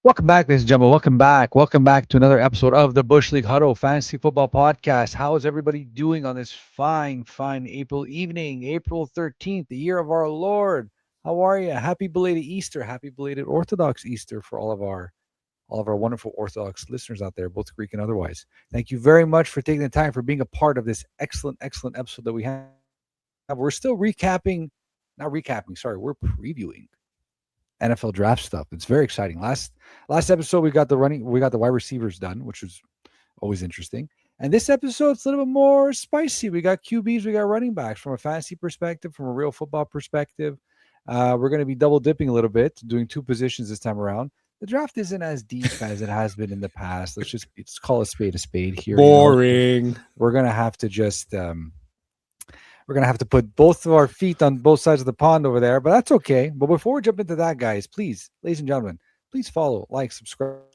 Welcome back, ladies and gentlemen. Welcome back. Welcome back to another episode of the Bush League Huddle Fantasy Football Podcast. How is everybody doing on this fine April evening, April 13th, the year of our Lord? How are you? Happy belated Easter. Happy belated Orthodox Easter for all of our wonderful Orthodox listeners out there, both Greek and otherwise. Thank you very much for taking the time for being a part of this excellent episode that we have. We're still not recapping, we're previewing NFL draft stuff. It's very exciting. Last episode we got the wide receivers done, which was always interesting. And this episode it's a little bit more spicy. We got QBs, we got running backs from a fantasy perspective, from a real football perspective. We're going to be double dipping a little bit, doing two positions this time around. The draft isn't as deep as it has been in the past. Let's call a spade here. Boring. We're gonna have to just we're going to have to put both of our feet on both sides of the pond over there, but that's okay. But before we jump into that, guys, please, ladies and gentlemen, please follow, like, subscribe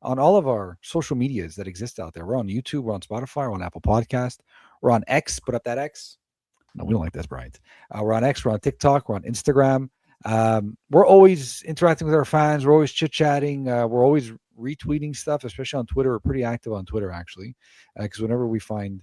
on all of our social medias that exist out there. We're on YouTube, we're on Spotify, we're on Apple Podcast, we're on X. Put up that X. No, we don't like this, Brian. We're on X, we're on TikTok, we're on Instagram. We're always interacting with our fans. We're always chit-chatting. We're always retweeting stuff, especially on Twitter. We're pretty active on Twitter, actually, because whenever we find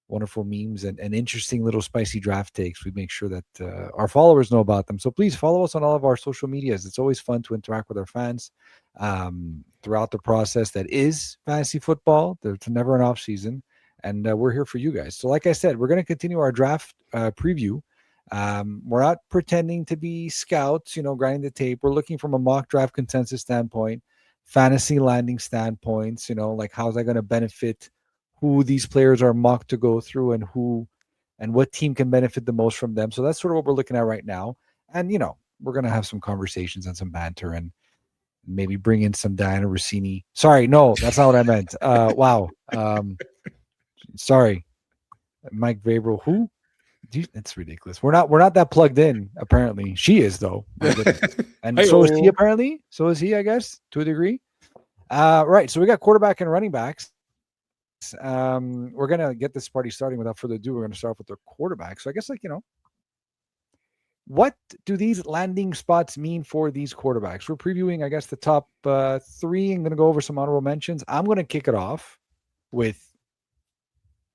wonderful memes and interesting little spicy draft takes, we make sure that our followers know about them. So please follow us on all of our social medias. It's always fun to interact with our fans throughout the process that is fantasy football. There's never an off season, and we're here for you guys. So like I said, we're going to continue our draft preview. We're not pretending to be scouts, grinding the tape. We're looking from a mock draft consensus standpoint, fantasy landing standpoints, like how's that going to benefit who these players are mocked to go through and what team can benefit the most from them. So that's sort of what we're looking at right now. And, we're going to have some conversations and some banter and maybe bring in some Diana Rossini. Sorry, no, that's not what I meant. Wow. Sorry. Mike Vabro, who? It's ridiculous. We're not that plugged in, apparently. She is, though. And so is he, apparently. So is he, I guess, to a degree. Right. So we got quarterback and running backs. We're gonna get this party starting without further ado. We're gonna start off with the quarterback. So I guess, what do these landing spots mean for these quarterbacks? We're previewing, I guess, the top three. I'm gonna go over some honorable mentions. I'm gonna kick it off with,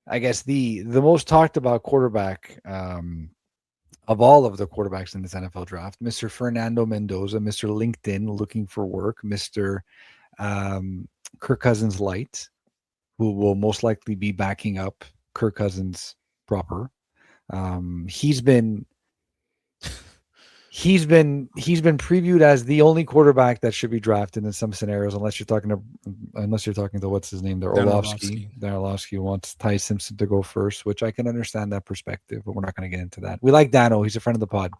I guess, the most talked about quarterback of all of the quarterbacks in this NFL draft, Mr. Fernando Mendoza, Mr. LinkedIn looking for work, Mr. Kirk Cousins light, who will most likely be backing up Kirk Cousins proper. He's been previewed as the only quarterback that should be drafted in some scenarios, unless you're talking to what's his name there, Orlovsky. Orlovsky wants Ty Simpson to go first, which I can understand that perspective, but we're not going to get into that. We like Dano; he's a friend of the pod.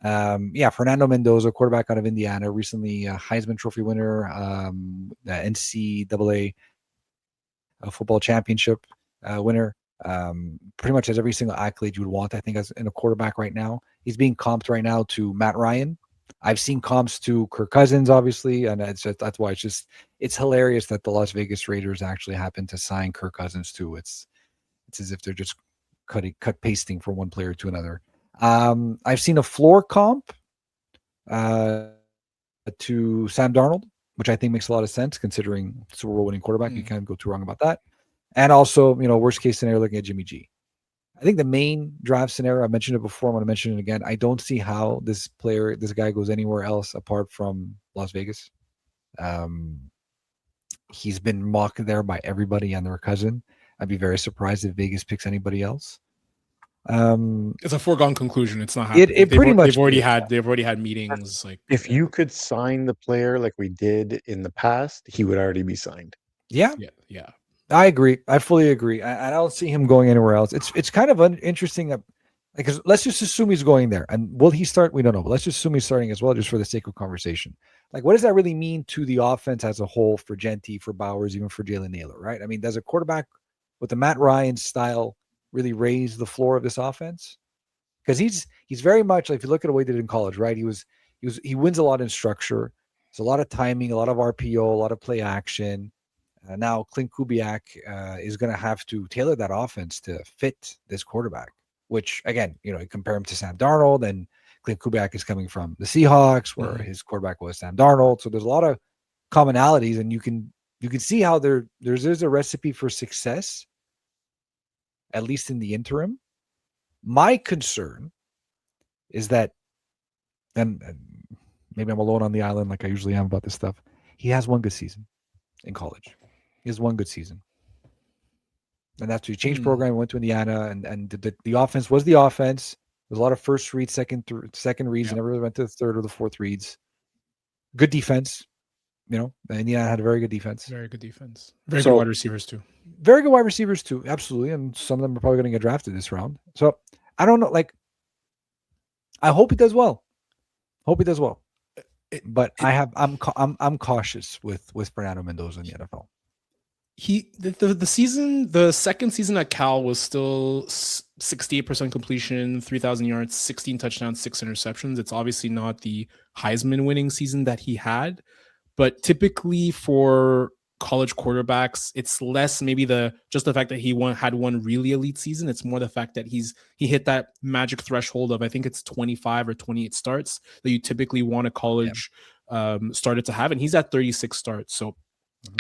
Fernando Mendoza, quarterback out of Indiana, recently a Heisman Trophy winner, the NCAA football championship winner. Pretty much has every single accolade you would want, I think, as in a quarterback right now. He's being comped right now to Matt Ryan. I've seen comps to Kirk Cousins, obviously, and that's why it's hilarious that the Las Vegas Raiders actually happened to sign Kirk Cousins too. It's as if they're just cut pasting from one player to another. I've seen a floor comp to Sam Darnold, which I think makes a lot of sense considering Super Bowl winning quarterback. You can't go too wrong about that. And also, worst case scenario, looking at Jimmy G. I think the main draft scenario, I mentioned it before, I'm going to mention it again. I don't see how this guy goes anywhere else apart from Las Vegas. He's been mocked there by everybody and their cousin. I'd be very surprised if Vegas picks anybody else. It's a foregone conclusion. It's not happening. They've already had meetings. Like, if you could sign the player like we did in the past, he would already be signed. Yeah. I agree. I fully agree. I don't see him going anywhere else. It's kind of interesting. Because let's just assume he's going there. And will he start? We don't know. But let's just assume he's starting as well, just for the sake of conversation. Like, what does that really mean to the offense as a whole for Genty, for Bowers, even for Jalen Naylor, right? I mean, does a quarterback with the Matt Ryan style really raise the floor of this offense? Because he's very much like, if you look at the way he did in college, right? He wins a lot in structure. There's a lot of timing, a lot of RPO, a lot of play action. Now Clint Kubiak is going to have to tailor that offense to fit this quarterback, which, again, you compare him to Sam Darnold, and Clint Kubiak is coming from the Seahawks, where his quarterback was Sam Darnold. So there's a lot of commonalities, and you can see how there's a recipe for success, at least in the interim. My concern is that, and maybe I'm alone on the island like I usually am about this stuff. He has one good season in college. He has one good season. And after he changed program, went to Indiana, and the offense was the offense. There was a lot of first reads, second reads. Yep. Never really went to the third or the fourth reads. Good defense. Indiana had a very good defense. Very good defense. Very good wide receivers too. Very good wide receivers too. Absolutely. And some of them are probably going to get drafted this round. So I don't know. Like, I hope he does well. But I'm cautious with Fernando Mendoza in the NFL. The second season at Cal was still 68% completion, 3,000 yards, 16 touchdowns, 6 interceptions. It's obviously not the Heisman winning season that he had, but typically for college quarterbacks, it's less maybe just the fact that he had one really elite season. It's more the fact that he hit that magic threshold of, I think it's 25 or 28 starts that you typically want a college starter to have, and he's at 36 starts. So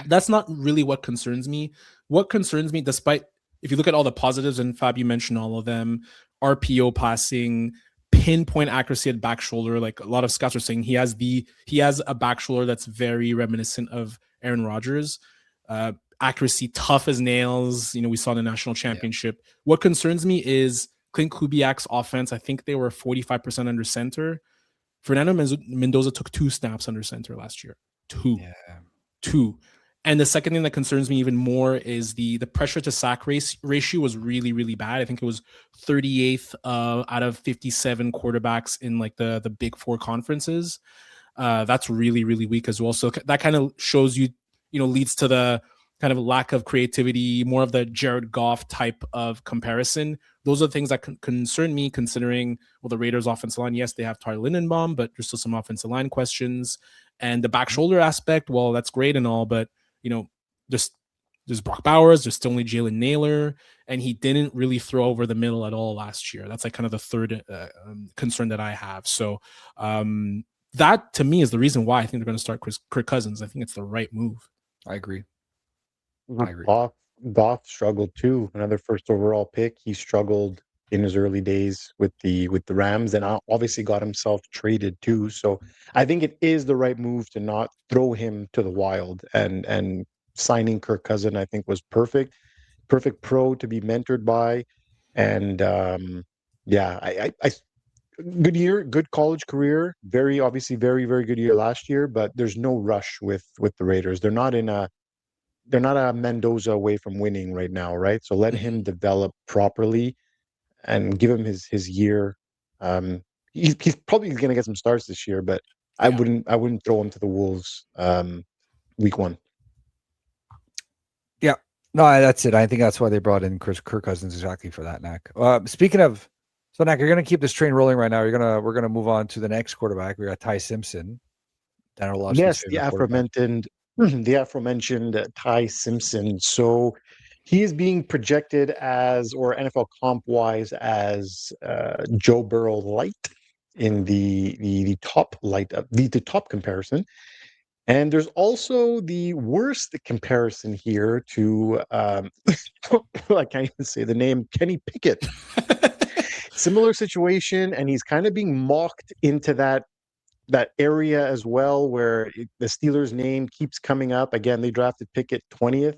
that's not really what concerns me. What concerns me, despite, if you look at all the positives, and Fab, you mentioned all of them, RPO passing, pinpoint accuracy at back shoulder. Like a lot of scouts are saying, he has a back shoulder that's very reminiscent of Aaron Rodgers. Accuracy, tough as nails. We saw in the national championship. Yeah. What concerns me is Clint Kubiak's offense. I think they were 45% under center. Fernando Mendoza took 2 snaps under center last year. 2. And the second thing that concerns me even more is the pressure to sack ratio was really, really bad. I think it was 38th out of 57 quarterbacks in like the Big Four conferences. That's really, really weak as well. So that kind of shows leads to the kind of lack of creativity, more of the Jared Goff type of comparison. Those are the things that concern me, considering, the Raiders' offensive line, yes, they have Tyler Lindenbaum, but there's still some offensive line questions. And the back shoulder aspect, well, that's great and all, but, there's Brock Bowers, there's still only Jalen Naylor, and he didn't really throw over the middle at all last year. That's like kind of the third concern that I have. So that, to me, is the reason why I think they're going to start Kirk Cousins. I think it's the right move. I agree. Goff struggled too. Another first overall pick. He struggled in his early days with the Rams, and obviously got himself traded too. So I think it is the right move to not throw him to the wild, and signing Kirk Cousins, I think, was perfect pro to be mentored by. And I good year, good college career, very very good year last year, but there's no rush with the Raiders. They're not a Mendoza away from winning right now, right? So let him develop properly and give him his year. He's probably going to get some starts this year, but I wouldn't throw him to the Wolves week 1. Yeah, no, that's it. I think that's why they brought in Kirk Cousins, exactly for that, Knack. Speaking of, so Knack, you're going to keep this train rolling right now. We're gonna move on to the next quarterback. We got Ty Simpson. Yes, the aforementioned Ty Simpson. So he is being projected as, or NFL comp wise, as Joe Burrow light in the top light of the top comparison. And there's also the worst comparison here to I can't even say the name, Kenny Pickett. Similar situation, and he's kind of being mocked into that area as well, where the Steelers' name keeps coming up. Again, they drafted Pickett 20th.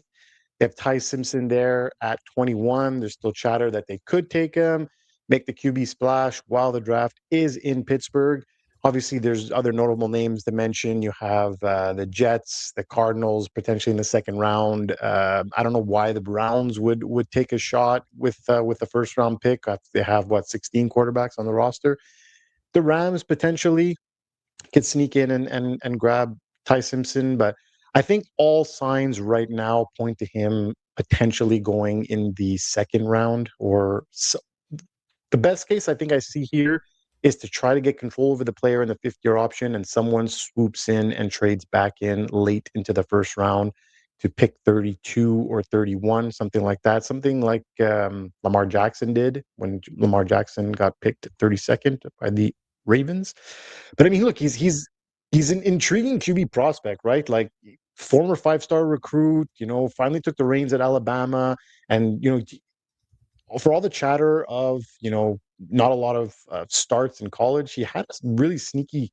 They have Ty Simpson there at 21. There's still chatter that they could take him, make the QB splash while the draft is in Pittsburgh. Obviously, there's other notable names to mention. You have the Jets, the Cardinals, potentially in the second round. I don't know why the Browns would take a shot with the first round pick. They have 16 quarterbacks on the roster. The Rams potentially could sneak in and grab Ty Simpson, but I think all signs right now point to him potentially going in the second round, or so. The best case I think I see here is to try to get control over the player in the 5th-year option, and someone swoops in and trades back in late into the first round to pick 32 or 31, something like that. Something like Lamar Jackson did when Lamar Jackson got picked 32nd by the Ravens. But I mean, look, he's he's an intriguing QB prospect, right? Like former 5-star recruit, finally took the reins at Alabama, and for all the chatter of not a lot of starts in college, he had a really sneaky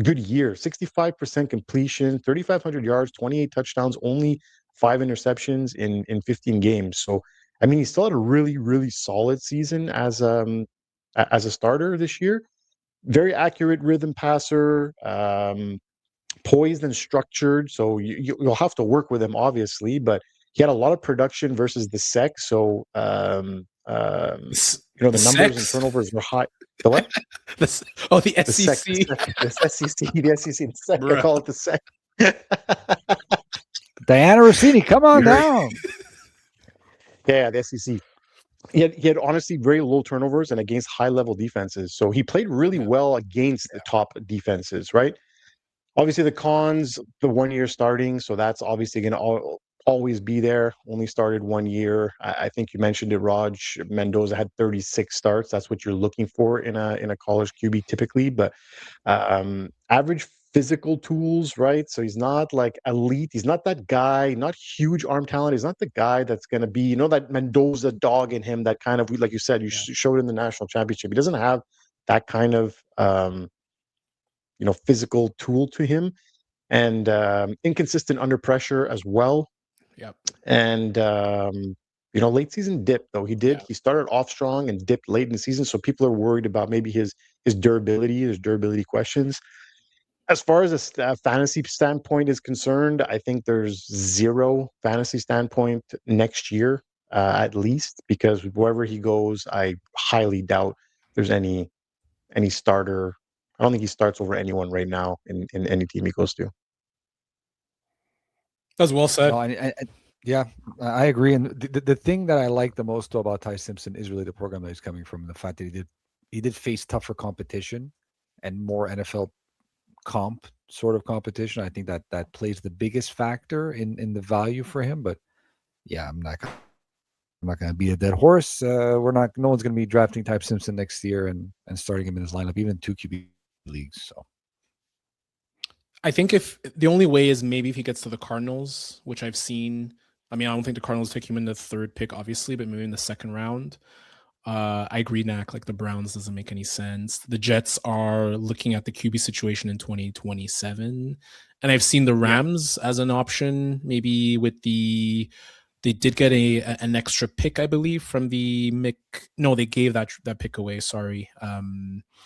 good year. 65% completion, 3,500 yards, 28 touchdowns, only 5 interceptions in 15 games. So I mean, he still had a really really solid season as a starter this year. Very accurate rhythm passer. Poised and structured. So you'll have to work with him, obviously, but he had a lot of production versus the sec. So the numbers and Sex? turnovers were high. The what? The SEC, SEC. the SEC, the SEC, the sec. I Bruh. call it the sec. Diana Rossini, come on You're- down. Yeah, the SEC. He had honestly very low turnovers and against high level defenses. So he played really well against the top defenses, right? Obviously, the cons, the 1 year starting, so that's obviously going to always be there. Only started 1 year. I think you mentioned it, Raj. Mendoza had 36 starts. That's what you're looking for in a college QB typically. But average physical tools, right? So he's not like elite. He's not that guy. Not huge arm talent. He's not the guy that's going to be, that Mendoza dog in him. That kind of, like you said, you showed in the national championship. He doesn't have that kind of physical tool to him, and inconsistent under pressure as well. Yep. And late season dip though. He started off strong and dipped late in the season, so people are worried about maybe his durability questions. As far as a fantasy standpoint is concerned, I think there's zero fantasy standpoint next year, at least, because wherever he goes, I highly doubt there's any starter. I don't think he starts over anyone right now in any team he goes to. That was well said. No, yeah, I agree. And the thing that I like the most though about Ty Simpson is really the program that he's coming from, and the fact that he did face tougher competition and more NFL comp sort of competition. I think that plays the biggest factor in the value for him. But yeah, I'm not going to be a dead horse. No one's going to be drafting Ty Simpson next year and starting him in his lineup, even 2 QB leagues. So I think if the only way is maybe if he gets to the Cardinals, which I've seen. I mean, I don't think the Cardinals take him in the 3rd pick, obviously, but maybe in the 2nd round. I agree, Nak. Like the Browns doesn't make any sense. The Jets are looking at the QB situation in 2027, and I've seen the Rams as an option. Maybe with they did get an extra pick, I believe, from the No, they gave that pick away. Sorry.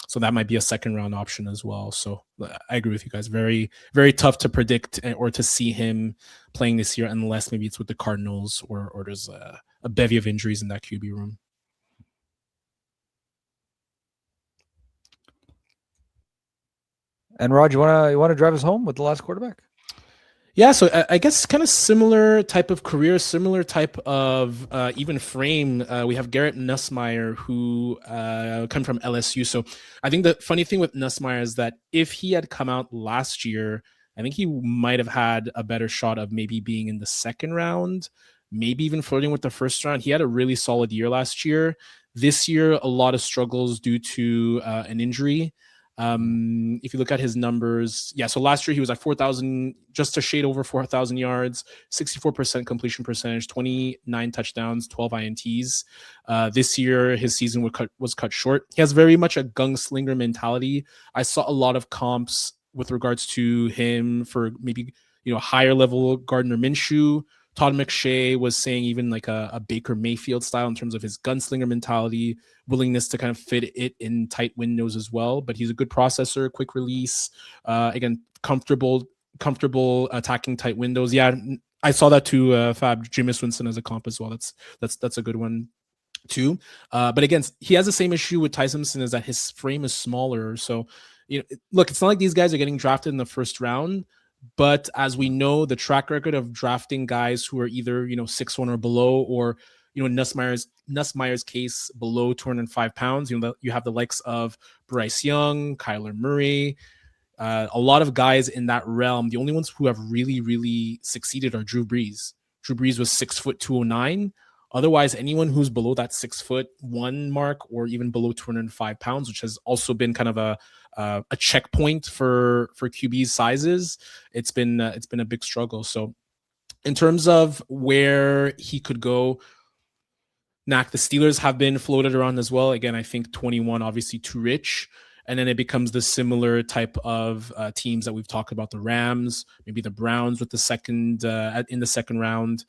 So that might be a 2nd round option as well. So I agree with you guys. Very, very tough to predict or to see him playing this year, unless maybe it's with the Cardinals or there's a bevy of injuries in that QB room. And Rod, you want to drive us home with the last quarterback? Yeah, so I guess kind of similar type of career, similar type of even frame. We have Garrett Nussmeier, who come from LSU. So I think the funny thing with Nussmeier is that if he had come out last year, I think he might have had a better shot of maybe being in the 2nd round, maybe even flirting with the 1st round. He had a really solid year last year. This year, a lot of struggles due to an injury. If you look at his numbers, so last year he was at 4,000, just a shade over 4,000 yards, 64% completion percentage, 29 touchdowns, 12 INTs. This year his season was cut short. He has very much a gunslinger mentality. I saw a lot of comps with regards to him for maybe higher level Gardner Minshew. Todd McShay was saying even like a Baker Mayfield style in terms of his gunslinger mentality, willingness to kind of fit it in tight windows as well. But he's a good processor, quick release, again, comfortable attacking tight windows. Yeah, I saw that too. Fab, Jameis Winston as a comp as well. That's a good one too. But again, he has the same issue with Ty Simpson, is that his frame is smaller. So look, it's not like these guys are getting drafted in the 1st round. But as we know, the track record of drafting guys who are either 6'1" or below, or Nussmeier's case below 205 pounds, you have the likes of Bryce Young, Kyler Murray, a lot of guys in that realm. The only ones who have really, really succeeded are Drew Brees. Drew Brees was 6'209". Otherwise, anyone who's below that 6'1" mark or even below 205 pounds, which has also been kind of a checkpoint for QB sizes, it's been a big struggle. So in terms of where he could go, the Steelers have been floated around as well. Again, I think 21 obviously too rich. And then it becomes the similar type of teams that we've talked about, the Rams, maybe the Browns with the second in the second round.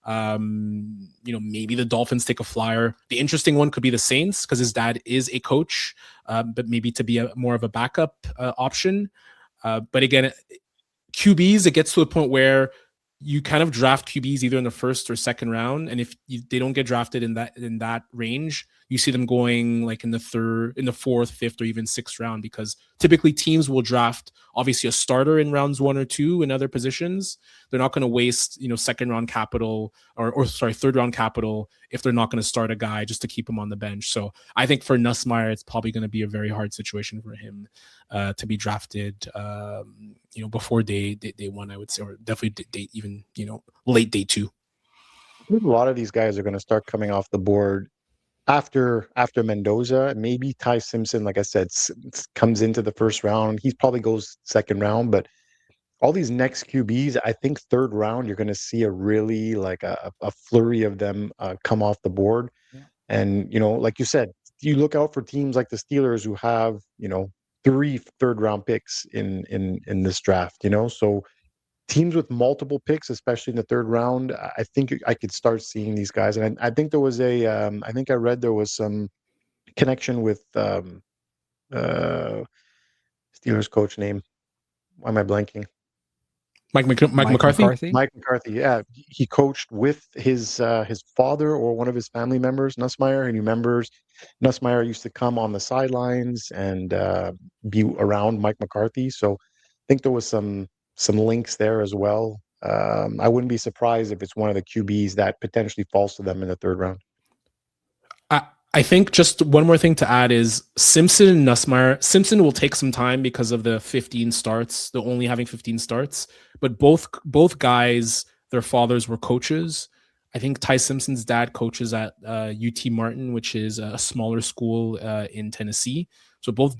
Maybe the Dolphins take a flyer. The interesting one could be the Saints because his dad is a coach, but maybe to be more of a backup option. But again, QBs, it gets to a point where you kind of draft QBs either in the first or second round, and if they don't get drafted in that range, you see them going like in the fourth, fifth, or even sixth round, because typically teams will draft obviously a starter in rounds 1 or 2 in other positions. They're not going to waste second round capital or third round capital if they're not going to start a guy just to keep him on the bench. So I think for Nussmeier, it's probably going to be a very hard situation for him to be drafted before day 1, I would say, or definitely even late day 2. A lot of these guys are going to start coming off the board after Mendoza. Maybe Ty Simpson, like I said, comes into the first round. He probably goes second round, but all these next QBs, I think third round, you're going to see a really like a flurry of them come off the board. Yeah. And, like you said, you look out for teams like the Steelers who have, 3 third round picks in this draft, so teams with multiple picks, especially in the third round, I think I could start seeing these guys. And I think there was I think I read there was some connection with Steelers coach name. Why am I blanking? Mike McCarthy? Mike McCarthy, yeah. He coached with his father or one of his family members, Nussmeier, and he remembers Nussmeier used to come on the sidelines and be around Mike McCarthy. So I think there was some links there as well. I wouldn't be surprised if it's one of the QBs that potentially falls to them in the third round. I think just one more thing to add is Simpson and Nussmeier. Simpson will take some time because of the 15 starts, the only having 15 starts. But both guys, their fathers were coaches. I think Ty Simpson's dad coaches at UT Martin, which is a smaller school in Tennessee. So both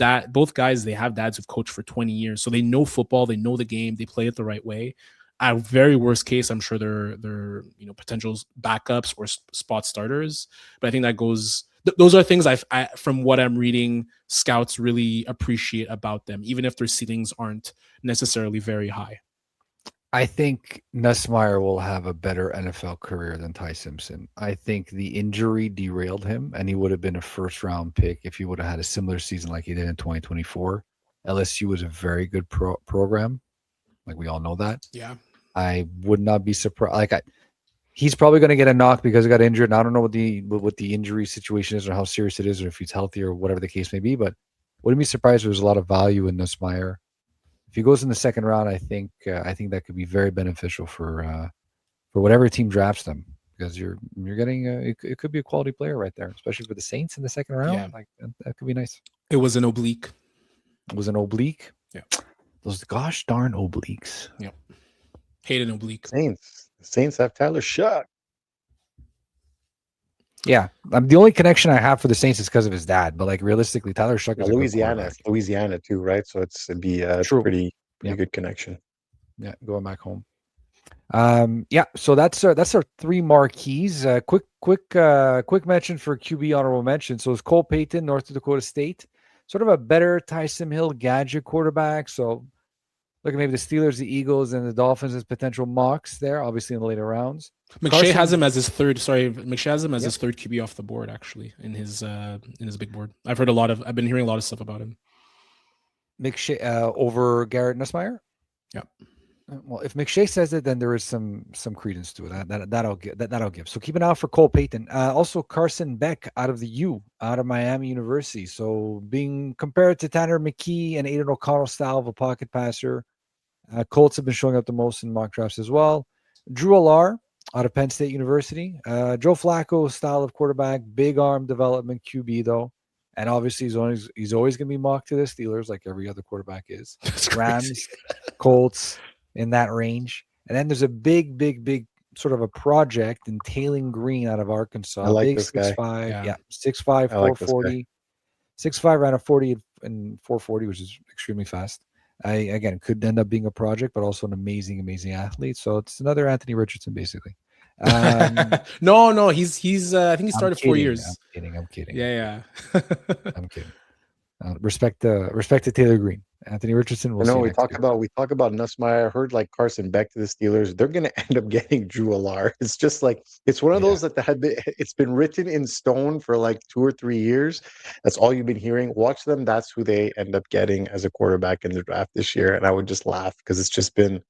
guys, they have dads who've coached for 20 years. So they know football, they know the game, they play it the right way. At very worst case, I'm sure they're potential backups or spot starters. But I think that goes. Those are things I from what I'm reading, scouts really appreciate about them, even if their ceilings aren't necessarily very high. I think Nussmeier will have a better NFL career than Ty Simpson. I think the injury derailed him, and he would have been a first-round pick if he would have had a similar season like he did in 2024. LSU was a very good program. Like, we all know that. Yeah. I would not be surprised. He's probably going to get a knock because he got injured. And I don't know what the injury situation is or how serious it is or if he's healthy or whatever the case may be. But wouldn't be surprised if there's a lot of value in Nussmeier. If he goes in the second round, I think that could be very beneficial for whatever team drafts them, because you're getting it could be a quality player right there, especially for the Saints in the second round. Yeah. Like that could be nice. It was an oblique. It was an oblique. Yeah. Those gosh darn obliques. Yeah. Hate an oblique. Saints have Tyler Shuck. Yeah, the only connection I have for the Saints is because of his dad. But like realistically, Tyler Shuck is Louisiana too, right? So it'd be a pretty good connection. Yeah, going back home. So that's our 3 marquees. Quick mention for QB honorable mention. So it's Cole Payton, North Dakota State, sort of a better Taysom Hill gadget quarterback. So look at maybe the Steelers, the Eagles, and the Dolphins as potential mocks there, obviously in the later rounds. McShay has him as his third. McShay has him as his third QB off the board, actually, in his big board. I've been hearing a lot of stuff about him. McShay over Garrett Nussmeier. Yeah. Well, if McShay says it, then there is some credence to it. That'll give. So keep an eye out for Cole Payton. Also Carson Beck out of Miami University. So being compared to Tanner McKee and Aiden O'Connell style of a pocket passer. Colts have been showing up the most in mock drafts as well. Drew Allar out of Penn State University. Joe Flacco style of quarterback, big arm development QB though. And obviously he's always going to be mocked to the Steelers like every other quarterback is. Rams, Colts in that range. And then there's a big sort of a project in Tailing Green out of I Arkansas. like Big this guy. 6'5", Yeah. yeah, 6'5", I like this guy. 440, 6'5", ran a 40 and 440, which is extremely fast. I again could end up being a project, but also an amazing athlete. So it's another Anthony Richardson, basically. Um, No, he's I think he I'm started 4 kidding. years. I'm kidding. Yeah, yeah. I'm kidding. Respect to Taylor Green. Anthony Richardson. We'll I see know you next year. we talk about Nussmeier. I heard like Carson Beck to the Steelers. They're going to end up getting Drew Alar. It's just like it's one of Yeah. those that it's been written in stone for like 2 or 3 years. That's all you've been hearing. Watch them. That's who they end up getting as a quarterback in the draft this year. And I would just laugh because it's just been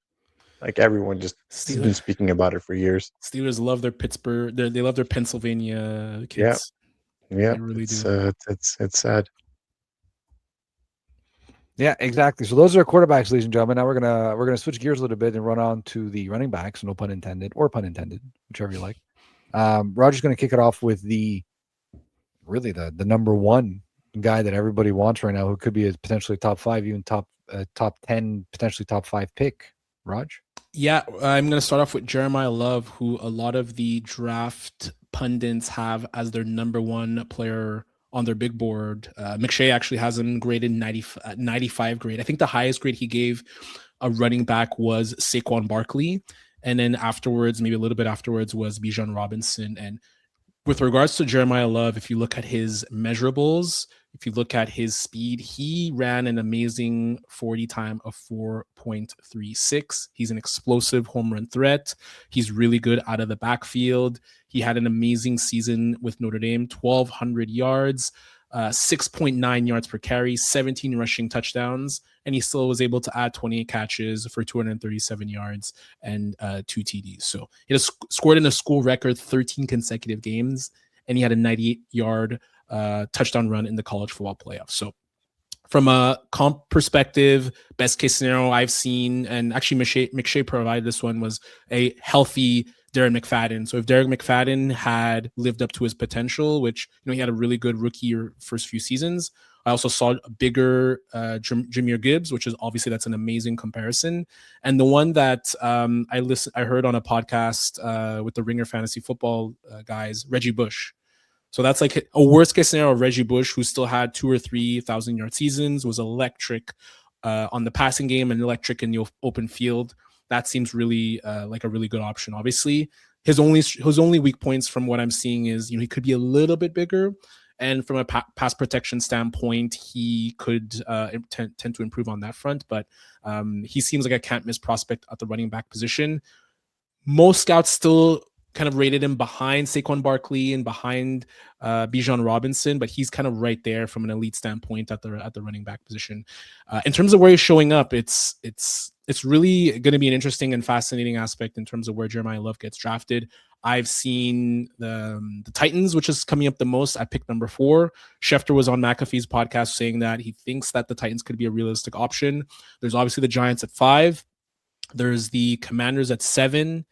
like everyone just has been Steelers, speaking about it for years. Steelers love their Pittsburgh. They love their Pennsylvania Yeah, kids. yeah. They really It's do. it's sad. Yeah, exactly. So those are quarterbacks, ladies and gentlemen. Now we're gonna switch gears a little bit and run on to the running backs. No pun intended, or pun intended, whichever you like. Roger's going to kick it off with the number one guy that everybody wants right now, who could be a potentially top five, even top 10, potentially top five pick. Raj. Yeah, I'm going to start off with Jeremiah Love, who a lot of the draft pundits have as their number one player on their big board. McShay actually has him graded 95 grade. I think the highest grade he gave a running back was Saquon Barkley. And then afterwards, maybe a little bit afterwards, was Bijan Robinson. And with regards to Jeremiah Love, if you look at his measurables, if you look at his speed, he ran an amazing 40 time of 4.36. He's an explosive home run threat. He's really good out of the backfield. He had an amazing season with Notre Dame, 1,200 yards, 6.9 yards per carry, 17 rushing touchdowns, and he still was able to add 28 catches for 237 yards and 2 TDs. So he has scored in a school record 13 consecutive games, and he had a 98-yard touchdown run in the college football playoffs. So from a comp perspective, best case scenario I've seen, and actually McShay provided this one, was a healthy Darren McFadden. So if Darren McFadden had lived up to his potential, which he had a really good rookie first few seasons, I also saw a bigger Jahmyr Gibbs, which is obviously that's an amazing comparison. And the one that I heard on a podcast with the Ringer Fantasy Football guys, Reggie Bush. So that's like a worst case scenario of Reggie Bush, who still had 2,000 or 3,000 yard seasons, was electric on the passing game and electric in the open field. That seems really like a really good option. Obviously, his only weak points from what I'm seeing is he could be a little bit bigger, and from a pass protection standpoint, he could tend to improve on that front. But he seems like a can't miss prospect at the running back position. Most scouts still kind of rated him behind Saquon Barkley and behind Bijan Robinson, but he's kind of right there from an elite standpoint at the running back position. In terms of where he's showing up, it's really going to be an interesting and fascinating aspect in terms of where Jeremiah Love gets drafted. I've seen the Titans, which is coming up the most. I picked number 4. Schefter was on McAfee's podcast saying that he thinks that the Titans could be a realistic option. There's obviously the Giants at 5. There's the Commanders at 7.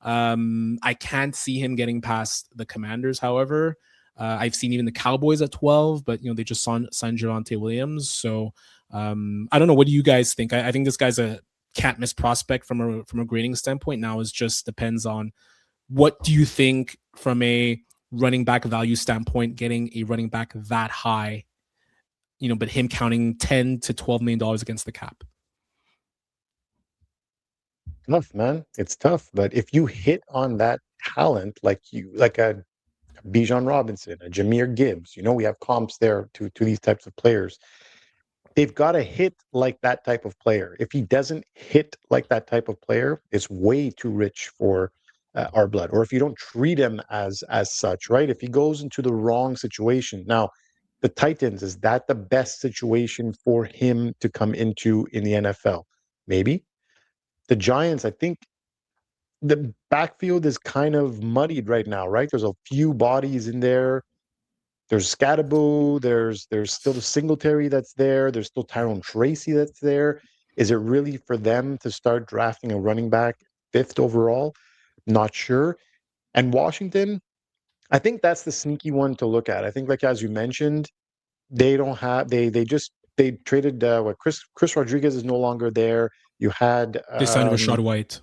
I can't see him getting past the Commanders. However, I've seen even the Cowboys at 12, but they just signed Javonte Williams. So I don't know. What do you guys think? I think this guy's a can't miss prospect from a grading standpoint. Now it just depends on what do you think from a running back value standpoint, getting a running back that high, but him counting $10 to $12 million against the cap. Tough, man. It's tough. But if you hit on that talent, like a Bijan Robinson, a Jahmyr Gibbs, we have comps there to these types of players. They've got to hit like that type of player. If he doesn't hit like that type of player, it's way too rich for our blood. Or if you don't treat him as such, right? If he goes into the wrong situation. Now, the Titans, is that the best situation for him to come into in the NFL? Maybe. The Giants, I think the backfield is kind of muddied right now, right? There's a few bodies in there. There's Scadaboo. There's still the Singletary that's there. There's still Tyrone Tracy that's there. Is it really for them to start drafting a running back 5th overall? Not sure. And Washington, I think that's the sneaky one to look at. I think, like as you mentioned, they don't have they traded Chris Rodriguez is no longer there. You had They signed Rashad White.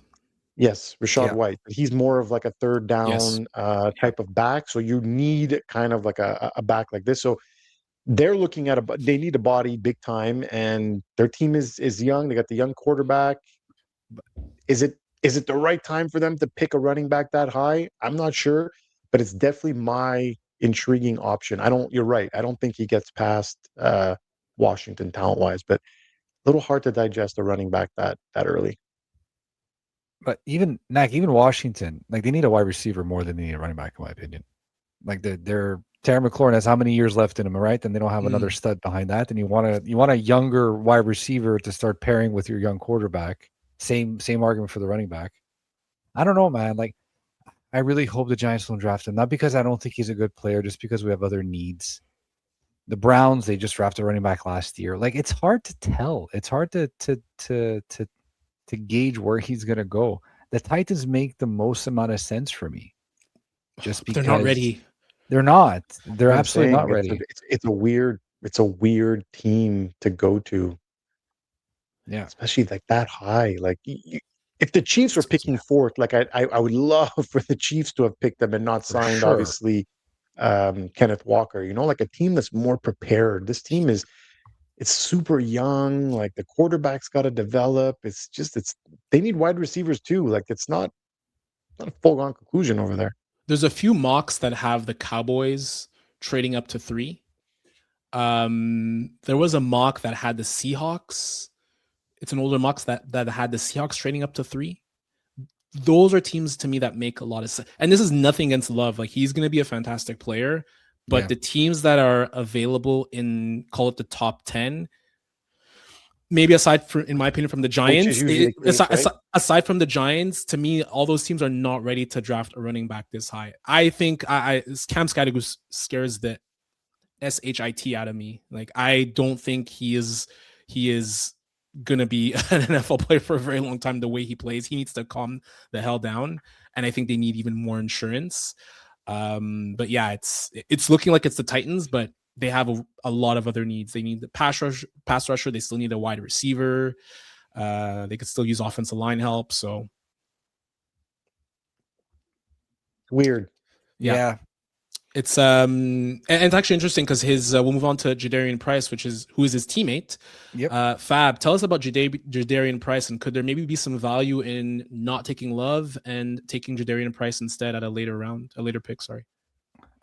Yes, Rashad Yeah. White. He's more of like a third Yes. down type of back. So you need kind of like a back like this. So they're looking at they need a body big time, and their team is young. They got the young quarterback. Is it the right time for them to pick a running back that high? I'm not sure, but it's definitely my intriguing option. I don't. You're right. I don't think he gets past Washington talent wise, but a little hard to digest a running back that early. But even Washington, like they need a wide receiver more than they need a running back, in my opinion. Like they're Terry McLaurin has how many years left in him, right? And they don't have another stud behind that. And you want a younger wide receiver to start pairing with your young quarterback. Same argument for the running back. I don't know, man. Like I really hope the Giants don't draft him, not because I don't think he's a good player, just because we have other needs. The Browns, they just drafted a running back last year. Like it's hard to tell. It's hard to gauge where he's gonna go. The Titans make the most amount of sense for me, just They're not because ready. they're not. They're What I'm absolutely saying not ready. it's a weird team to go to, Yeah, especially like that high. Like if the Chiefs were picking yeah, fourth, like I would love for the Chiefs to have picked them and not for signed sure. obviously Kenneth Walker. Like a team that's more prepared. This team is it's super young. Like the quarterback's got to develop. It's they need wide receivers too. Like it's not a foregone conclusion over there. There's a few mocks that have the Cowboys trading up to 3. There was a mock that had the Seahawks. It's an older mock that had the Seahawks trading up to 3. Those are teams to me that make a lot of sense. And this is nothing against Love. Like he's going to be a fantastic player, but Yeah. the teams that are available in, call it the top 10, maybe aside from, in my opinion, from the Giants, aside from the Giants, to me, all those teams are not ready to draft a running back this high. I think Cam Skadegoo scares the shit out of me. Like I don't think he is gonna be an NFL player for a very long time. The way he plays, he needs to calm the hell down, and I think they need even more insurance. But yeah, it's looking like it's the Titans, but they have a lot of other needs. They need the pass rusher. They still need a wide receiver. They could still use offensive line help. So Weird. Yeah. It's and it's actually interesting because his we'll move on to Jadarian Price, who is his teammate. Yep. Fab, tell us about Jadarian Price, and could there maybe be some value in not taking Love and taking Jadarian Price instead at a later pick? Sorry.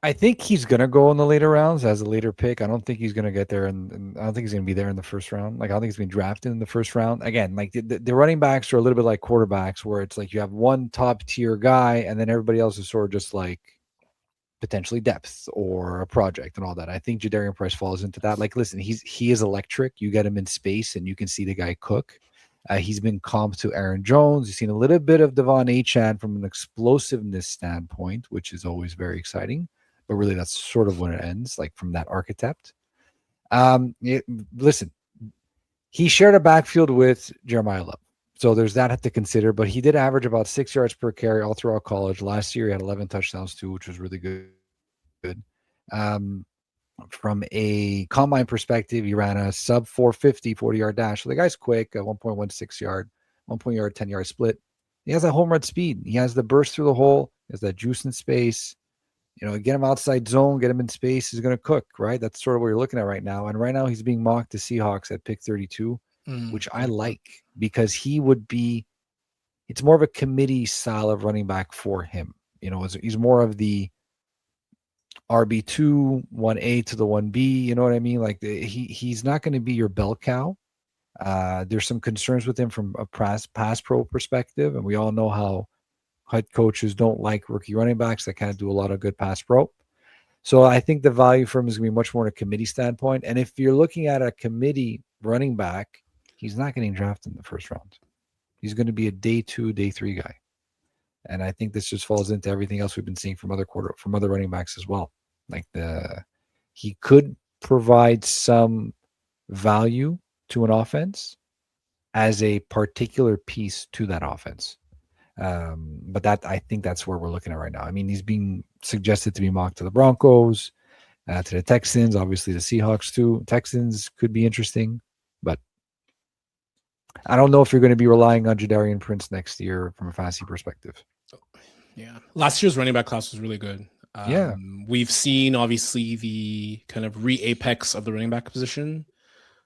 I think he's gonna go in the later rounds as a later pick. I don't think he's gonna get there, and I don't think he's gonna be there in the first round. Like I don't think he's been drafted in the first round. Again, like the running backs are a little bit like quarterbacks, where it's like you have one top tier guy, and then everybody else is sort of just like potentially depth or a project and all that. I think Jadarian Price falls into that. Like, listen, he is electric. You get him in space, and you can see the guy cook. He's been comped to Aaron Jones. You've seen a little bit of Devon Achane from an explosiveness standpoint, which is always very exciting. But really, that's sort of when it ends, like from that architect. Listen, he shared a backfield with Jeremiah Love. So there's that to consider, but he did average about 6 yards per carry all throughout college. Last year, he had 11 touchdowns too, which was really good. From a combine perspective, he ran a sub 450 40-yard dash. So the guy's quick, a 1.16 yard, 1 yard, 10-yard split. He has that home run speed. He has the burst through the hole. He has that juice in space. Get him outside zone, get him in space. He's going to cook, right? That's sort of what you're looking at right now. And right now, he's being mocked to Seahawks at pick 32, which I like because he would be. It's more of a committee style of running back for him. He's more of the RB2, 1A to the 1B. You know what I mean? Like he's not going to be your bell cow. There's some concerns with him from a pass pro perspective, and we all know how head coaches don't like rookie running backs that kind of do a lot of good pass pro. So I think the value for him is going to be much more in a committee standpoint. And if you're looking at a committee running back, he's not getting drafted in the first round. He's going to be a day 2, day 3 guy. And I think this just falls into everything else we've been seeing from other running backs as well. Like he could provide some value to an offense as a particular piece to that offense. But I think that's where we're looking at right now. I mean, he's being suggested to be mocked to the Broncos, to the Texans, obviously the Seahawks too. Texans could be interesting, but I don't know if you're going to be relying on Jadarian Prince next year from a fantasy perspective. Yeah, last year's running back class was really good. Yeah. We've seen obviously the kind of re-apex of the running back position,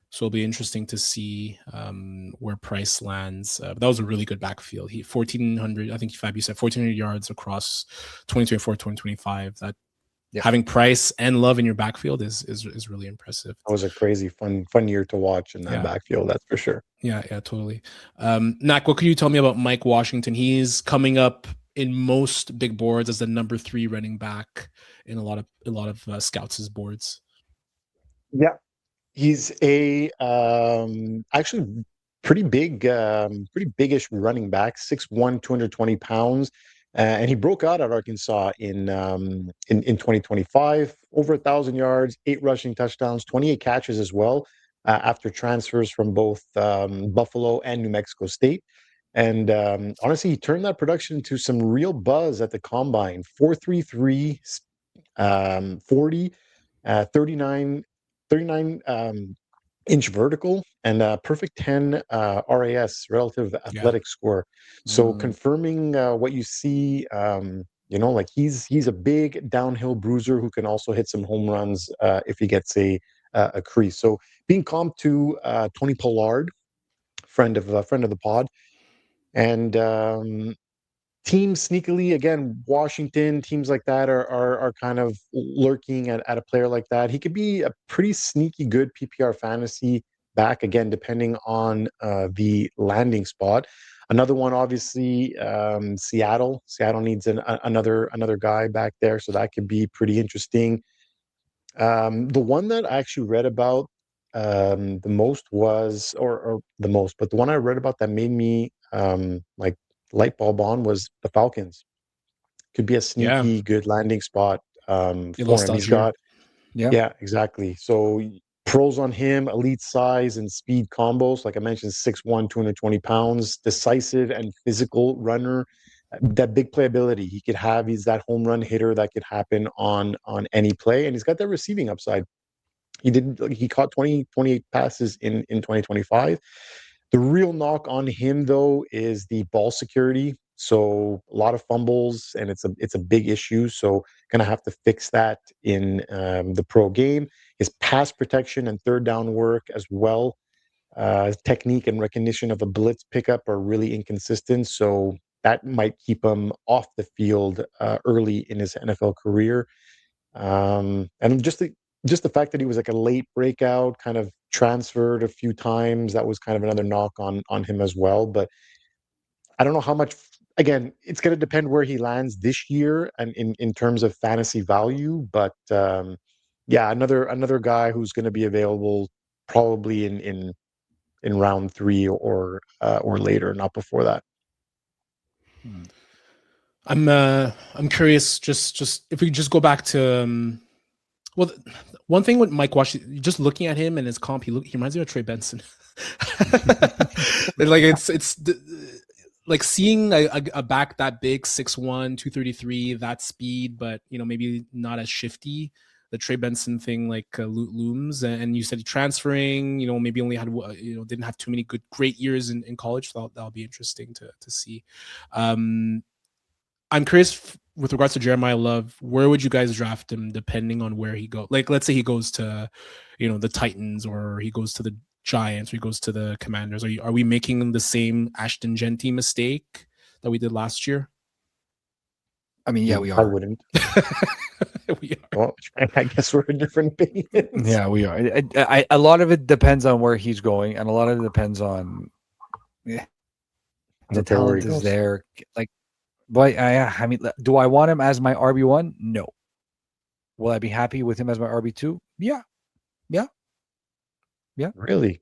so it'll be interesting to see where Price lands. But that was a really good backfield. He 1,400, I think Fab, you said 1,400 yards across 2024, 2025. That having Price and Love in your backfield is really impressive. It was a crazy fun year to watch in that backfield, that's for sure. Yeah, totally. Nak, what can you tell me about Mike Washington? He's coming up in most big boards as the number 3 running back in a lot of scouts' boards. Yeah, he's a actually pretty biggish running back, 6'1", 220 pounds. And he broke out at Arkansas in 2025, over 1,000 yards, 8 rushing touchdowns, 28 catches as well, after transfers from both Buffalo and New Mexico State. And honestly, he turned that production into some real buzz at the combine. 4.33, 40, 39 inch vertical, and perfect 10 RAS, relative athletic score. So confirming what you see, like he's a big downhill bruiser who can also hit some home runs if he gets a crease. So being comped to Tony Pollard, friend of the pod, and teams sneakily, again, Washington, teams like that are kind of lurking at a player like that. He could be a pretty sneaky good PPR fantasy back, again, depending on the landing spot. Another one, obviously, Seattle. Seattle needs another guy back there, so that could be pretty interesting. The one that I actually read about the most was, or the most, but the one I read about that made me like light bulb on was the Falcons. Could be a sneaky good landing spot for him. He's got, exactly. So pros on him: elite size and speed combos. Like I mentioned, 6'1", 220 pounds, decisive and physical runner. That big playability he could have. He's that home run hitter that could happen on any play, and he's got that receiving upside. He caught 28 passes in 2025. The real knock on him, though, is the ball security. So a lot of fumbles, and it's a big issue. So gonna have to fix that in the pro game. His pass protection and third down work as well. Technique and recognition of a blitz pickup are really inconsistent. So that might keep him off the field early in his NFL career. And just the fact that he was like a late breakout, kind of transferred a few times, that was kind of another knock on him as well. But I don't know how much. Again, it's going to depend where he lands this year and in terms of fantasy value. But another guy who's going to be available probably in round 3 or later, not before that. I'm curious. Just if we just go back to one thing with Mike Washington, just looking at him and his comp, he reminds me of Trey Benson. Like it's like seeing a back that big, 6'1", 233, that speed, but maybe not as shifty. The Trey Benson thing looms, and you said transferring, maybe only had didn't have too many great years in college. That'll be interesting to see. I'm curious with regards to Jeremiah Love, where would you guys draft him depending on where he goes? Like, let's say he goes to, the Titans, or he goes to the Giants, or he goes to the Commanders. Are we making the same Ashton Genty mistake that we did last year? I mean, yeah, we are. I wouldn't. We are. Well, I guess we're in different opinions. Yeah, we are. A lot of it depends on where he's going, and a lot of it depends on the talent is there. Like, but I mean, do I want him as my RB1? No. Will I be happy with him as my RB2? Yeah. Really?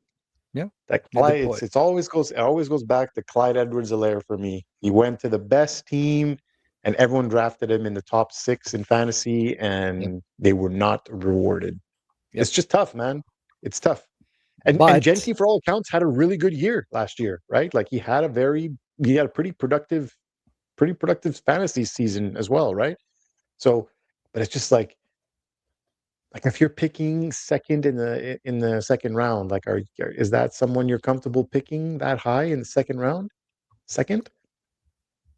Yeah. That Clyde, it always goes back to Clyde Edwards-Helaire for me. He went to the best team, and everyone drafted him in the top 6 in fantasy, and they were not rewarded. It's just tough, man. It's tough. And Genty, for all accounts, had a really good year last year, right? Like he had a pretty productive fantasy season as well, right? So, but it's just like, Like if you're picking second in the second round, like is that someone you're comfortable picking that high in the second round? Second?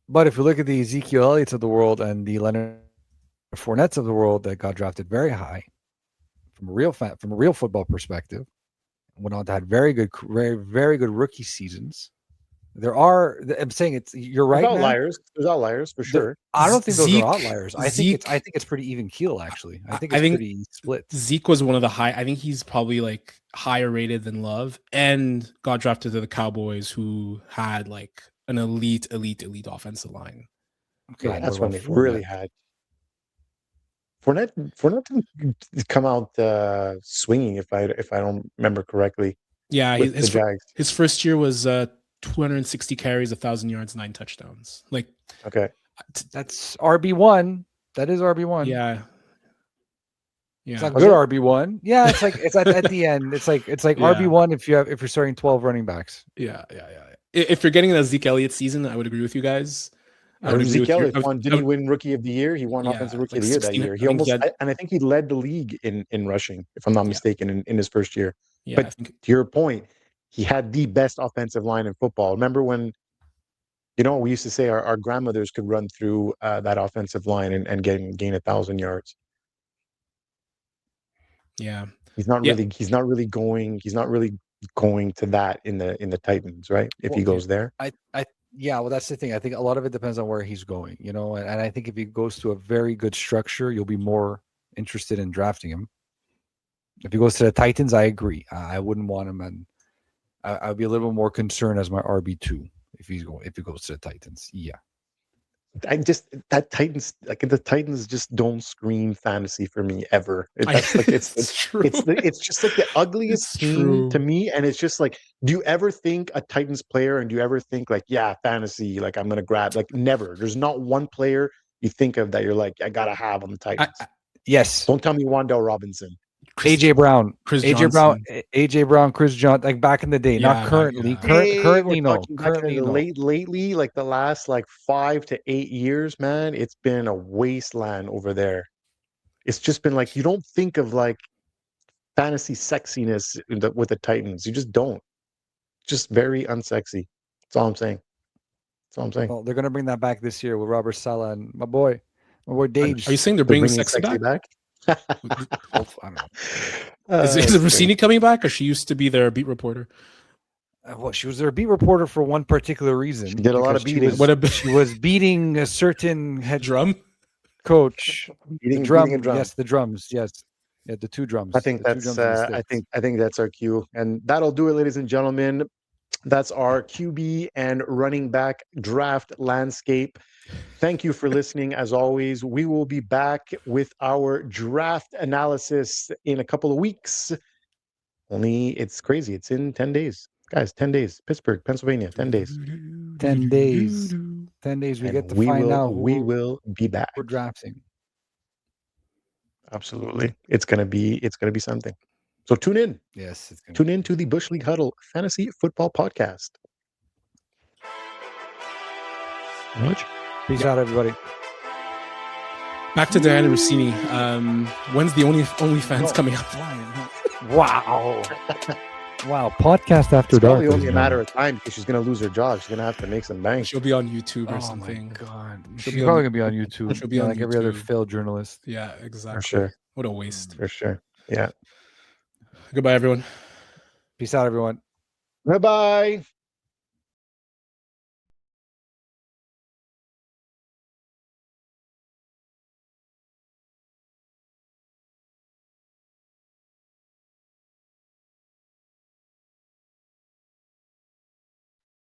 But if you look at the Ezekiel Elliott's of the world and the Leonard Fournettes of the world that got drafted very high from a real football perspective, went on to have very good rookie seasons. I'm saying you're right, There's man. outliers. There's outliers for sure. I don't think those Zeke- are outliers. I think it's pretty even keel actually. I think it's pretty split. Zeke was one of the high. I think he's probably like higher rated than Love, and got drafted to the Cowboys, who had like an elite offensive line. Okay, Yeah, that's what when about they really had. Fournette didn't come out swinging if I don't remember correctly. Yeah, with the Jags. His first year was 260 carries, 1,000 yards, 9 touchdowns. Like, okay, that's RB1. That is RB1. Yeah. It's not good RB1. Yeah, it's like it's at the end. It's like RB1 if you're starting 12 running backs. Yeah. If you're getting a Zeke Elliott season, I would agree with you guys. Zeke Elliott did he win Rookie of the Year? He won Offensive Rookie of the Year that year. He almost, and I think he led the league in rushing, if I'm not mistaken, in his first year. Yeah, but to your point, he had the best offensive line in football. Remember when, we used to say our grandmothers could run through that offensive line and gain 1,000 yards. Yeah, he's not really going to that in the Titans, right? If he goes there, well, that's the thing. I think a lot of it depends on where he's going, and I think if he goes to a very good structure, you'll be more interested in drafting him. If he goes to the Titans, I agree. I wouldn't want him, and I'd be a little bit more concerned as my RB2 if he goes to the Titans. Yeah. The Titans just don't scream fantasy for me ever. It's true. It's just like the ugliest team to me, and it's just like, do you ever think a Titans player, and do you ever think like, yeah, fantasy, like I'm gonna grab, like never. There's not one player you think of that you're like, I gotta have on the Titans. Yes. Don't tell me Wandale Robinson. AJ Brown, Chris Johnson, like back in the day, not currently. Currently, no. Currently, no. Lately, like the last 5 to 8 years, man, it's been a wasteland over there. It's just been like, you don't think of like fantasy sexiness with the Titans. You just don't. Just very unsexy. That's all I'm saying. Well, they're gonna bring that back this year with Robert Saleh and my boy Dave. Are you saying they're bringing sexy back? I don't know. Is Rossini coming back, or she used to be their beat reporter? Well, she was their beat reporter for one particular reason. She did a lot of beating. She was beating a certain head drum coach. Beating drum. Yes, the drums. Yes, yeah, the two drums. I think that's. I think that's our cue, and that'll do it, ladies and gentlemen. That's our QB and running back draft landscape. Thank you for listening. As always, we will be back with our draft analysis in a couple of weeks. Only it's crazy. It's in 10 days. Guys, 10 days. Pittsburgh, Pennsylvania, 10 days. 10 days. 10 days. We get to find out. We will be back. We're drafting. Absolutely. It's gonna be something. So tune in. Yes. Tune in to the Bush League Huddle Fantasy Football Podcast. Peace out, everybody. Back to Diana Rossini. When's the OnlyFans coming up? Wow. Wow. Podcast after it's dark. Probably only a matter of time because she's going to lose her job. She's going to have to make some bank. She'll be on YouTube or something. Oh my God. She's probably going to be on YouTube. She'll be on like YouTube. Every other failed journalist. Yeah, exactly. For sure. What a waste. For sure. Yeah. Goodbye, everyone. Peace out, everyone. Bye-bye.